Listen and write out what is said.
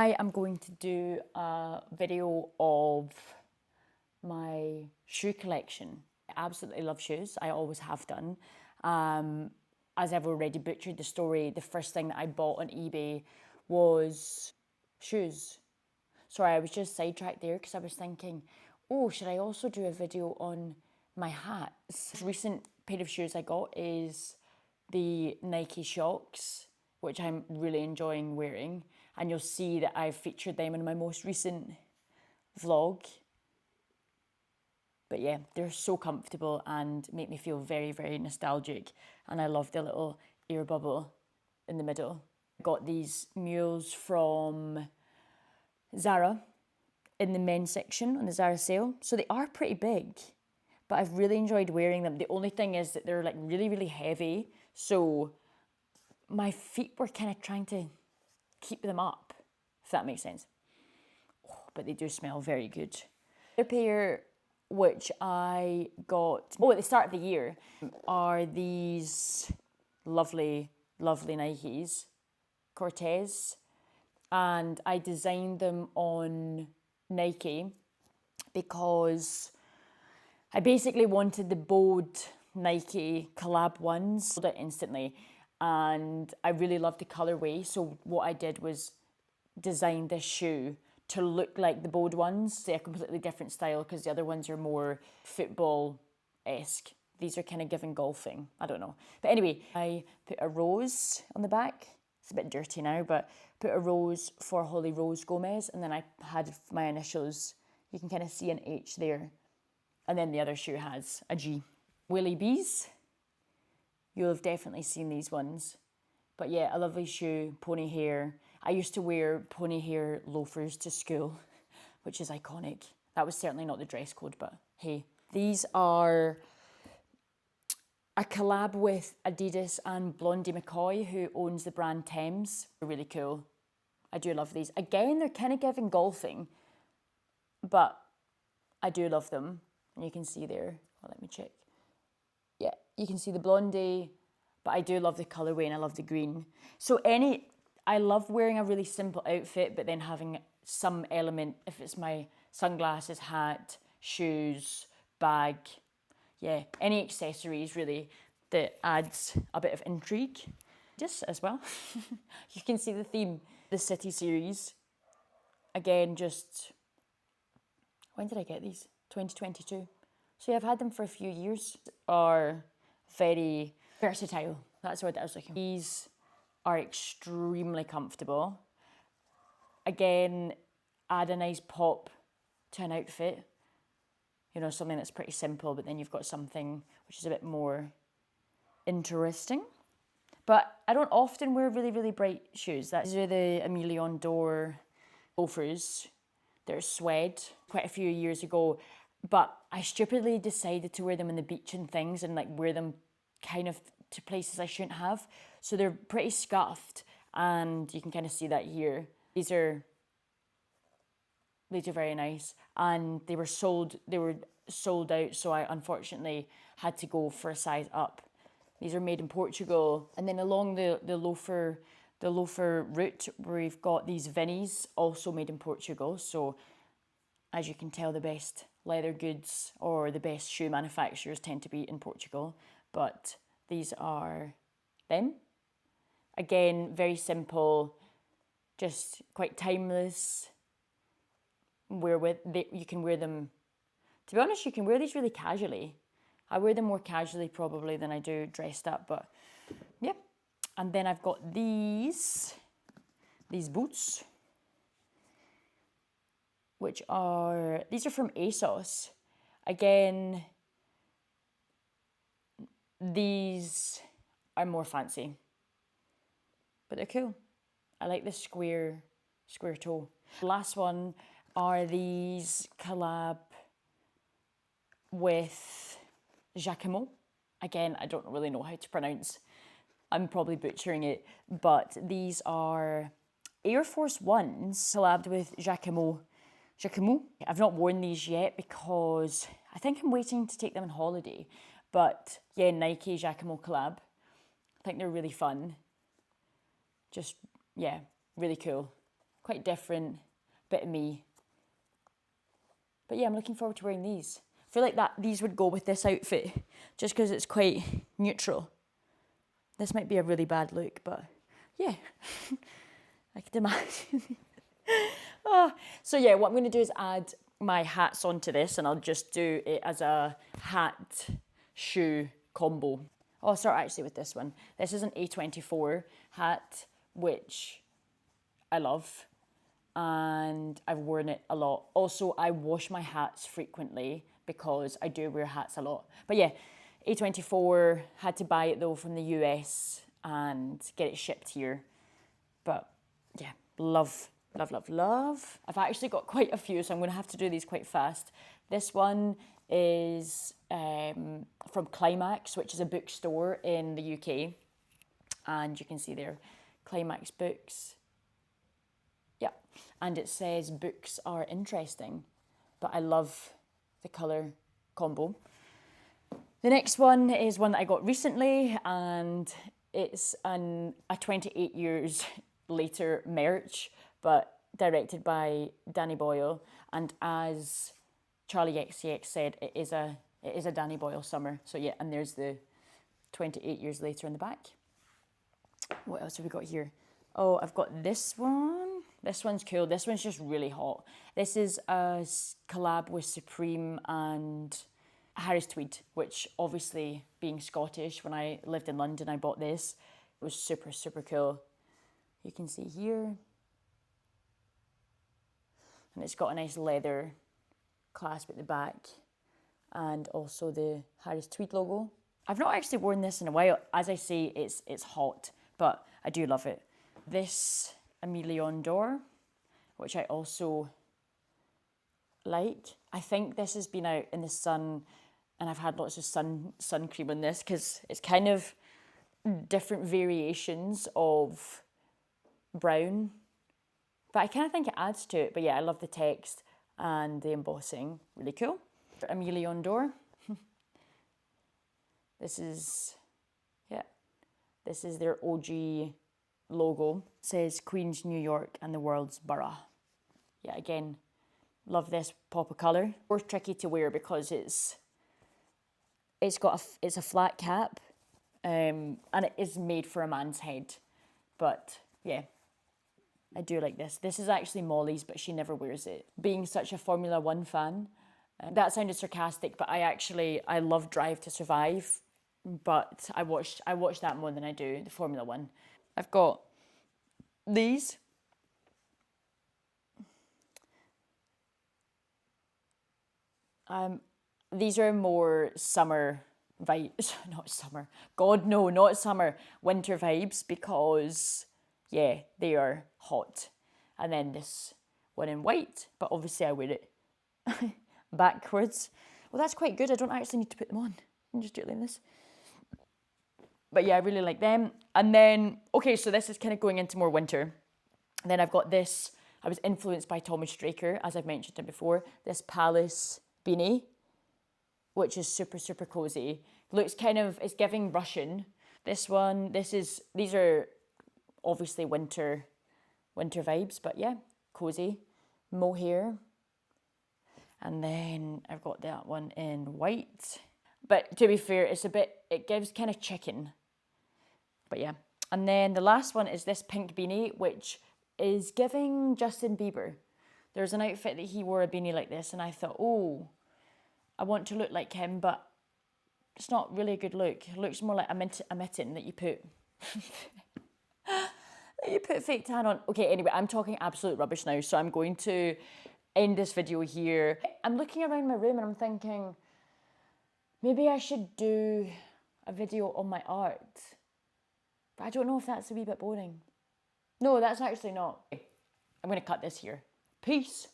I am going to do a video of my shoe collection. I absolutely love shoes, I always have done. As I've already butchered the story, the first thing that I bought on eBay was shoes. Sorry, I was just sidetracked there because I was thinking, oh, should I also do a video on my hats? The recent pair of shoes I got is the Nike Shox, which I'm really enjoying wearing. And you'll see that I've featured them in my most recent vlog. But yeah, they're so comfortable and make me feel very, very nostalgic. And I love the little ear bubble in the middle. I got these mules from Zara in the men's section on the Zara sale. So they are pretty big, but I've really enjoyed wearing them. The only thing is that they're like really, really heavy. So my feet were kind of trying to keep them up, if that makes sense. Oh, but they do smell very good. The pair which I got, at the start of the year, are these lovely, lovely Nikes, Cortez. And I designed them on Nike because I basically wanted the bold Nike collab ones. Sold it instantly, and I really loved the colorway. So what I did was design this shoe to look like the bowed ones. They're a completely different style because the other ones are more football-esque. These are kind of giving golfing. I don't know. But anyway, I put a rose on the back. It's a bit dirty now, but put a rose for Holly Rose Gomez, and then I had my initials. You can kind of see an H there. And then the other shoe has a G. Willie Bees. You'll have definitely seen these ones. But yeah, a lovely shoe, pony hair. I used to wear pony hair loafers to school, which is iconic. That was certainly not the dress code, but hey. These are a collab with Adidas and Blondie McCoy, who owns the brand Thames. They're really cool. I do love these. Again, they're kind of giving golfing, but I do love them. And you can see there, let me check. Yeah, you can see the Blondie, but I do love the colorway and I love the green. So I love wearing a really simple outfit, but then having some element, if it's my sunglasses, hat, shoes, bag, yeah, any accessories really that adds a bit of intrigue. Just as well. You can see the theme, the City series. Again, just, when did I get these? 2022. So yeah, I've had them for a few years. Are very versatile. That's what I was looking for. These are extremely comfortable. Again, add a nice pop to an outfit. You know, something that's pretty simple, but then you've got something which is a bit more interesting. But I don't often wear really, really bright shoes. These are the Emilion Dore loafers. They're suede quite a few years ago, but I stupidly decided to wear them on the beach and things and like wear them kind of to places I shouldn't have. So they're pretty scuffed, and you can kind of see that here. These are very nice, and they were sold out, so I unfortunately had to go for a size up. These are made in Portugal. And then along the loafer route, we've got these Vinnies, also made in Portugal. So as you can tell, the best leather goods or the best shoe manufacturers tend to be in Portugal. But these are them. Again, very simple, just quite timeless. You can wear them, to be honest, you can wear these really casually. I wear them more casually probably than I do dressed up, but yeah. And then I've got these boots, these are from ASOS. Again, these are more fancy, but they're cool. I like the square toe. Last one are these collab with Jacquemot. Again, I don't really know how to pronounce. I'm probably butchering it, but these are Air Force Ones collabed with Jacquemot. I've not worn these yet because I think I'm waiting to take them on holiday. But yeah, Nike Jacquemot collab. I think they're really fun. Just, yeah, really cool. quite different, bit of me. But yeah, I'm looking forward to wearing these. I feel like these would go with this outfit, just because it's quite neutral. This might be a really bad look, but yeah, I could imagine. So yeah, what I'm going to do is add my hats onto this, and I'll just do it as a hat shoe combo. I'll start actually with this one. This is an A24 hat, which I love, and I've worn it a lot. Also, I wash my hats frequently because I do wear hats a lot. But yeah, A24, had to buy it though from the US and get it shipped here. But yeah, love, love, love, love. I've actually got quite a few, so I'm going to have to do these quite fast. This one is from Climax, which is a bookstore in the UK. And you can see there, Climax books. Yeah, and it says books are interesting, but I love the colour combo. The next one is one that I got recently, and it's a 28 years later merch, but directed by Danny Boyle. And as Charlie XCX said, it is a Danny Boyle summer. So yeah, and there's the 28 years later in the back. What else have we got here? Oh, I've got this one. This one's cool. This one's just really hot. This is a collab with Supreme and Harris Tweed, which obviously being Scottish, when I lived in London, I bought this. It was super, super cool. You can see here. And it's got a nice leather clasp at the back and also the Harris Tweed logo. I've not actually worn this in a while. As I say, it's hot, but I do love it. This Emilion d'Or, which I also like. I think this has been out in the sun, and I've had lots of sun cream on this because it's kind of different variations of brown, but I kind of think it adds to it. But yeah, I love the text and the embossing, really cool. Emilion d'Or. This is their OG logo. It says Queens, New York, and the world's borough. Yeah, again, love this pop of colour. More tricky to wear because it's a flat cap, and it is made for a man's head. But yeah, I do like this. This is actually Molly's, but she never wears it. Being such a Formula One fan, that sounded sarcastic, but I love Drive to Survive, but I watched that more than I do the Formula One. I've got these. These are more summer vibes, not summer. God, no, not summer. Winter vibes, because yeah, they are hot. And then this one in white, but obviously I wear it backwards. Well, that's quite good. I don't actually need to put them on. I can just do it like this. But yeah, I really like them. And then, okay, so this is kind of going into more winter. And then I've got this. I was influenced by Thomas Straker, as I've mentioned him before. This Palace beanie, which is super, super cozy. Looks it's giving Russian. This one, these are obviously winter vibes, but yeah, cozy. Mohair. And then I've got that one in white. But to be fair, it gives kind of chicken. But yeah. And then the last one is this pink beanie, which is giving Justin Bieber. There's an outfit that he wore a beanie like this, and I thought, oh, I want to look like him, but it's not really a good look. It looks more like a mitten that you put fake tan on. Okay, anyway, I'm talking absolute rubbish now, so I'm going to end this video here. I'm looking around my room and I'm thinking, maybe I should do a video on my art. But I don't know if that's a wee bit boring. No, that's actually not. I'm going to cut this here. Peace.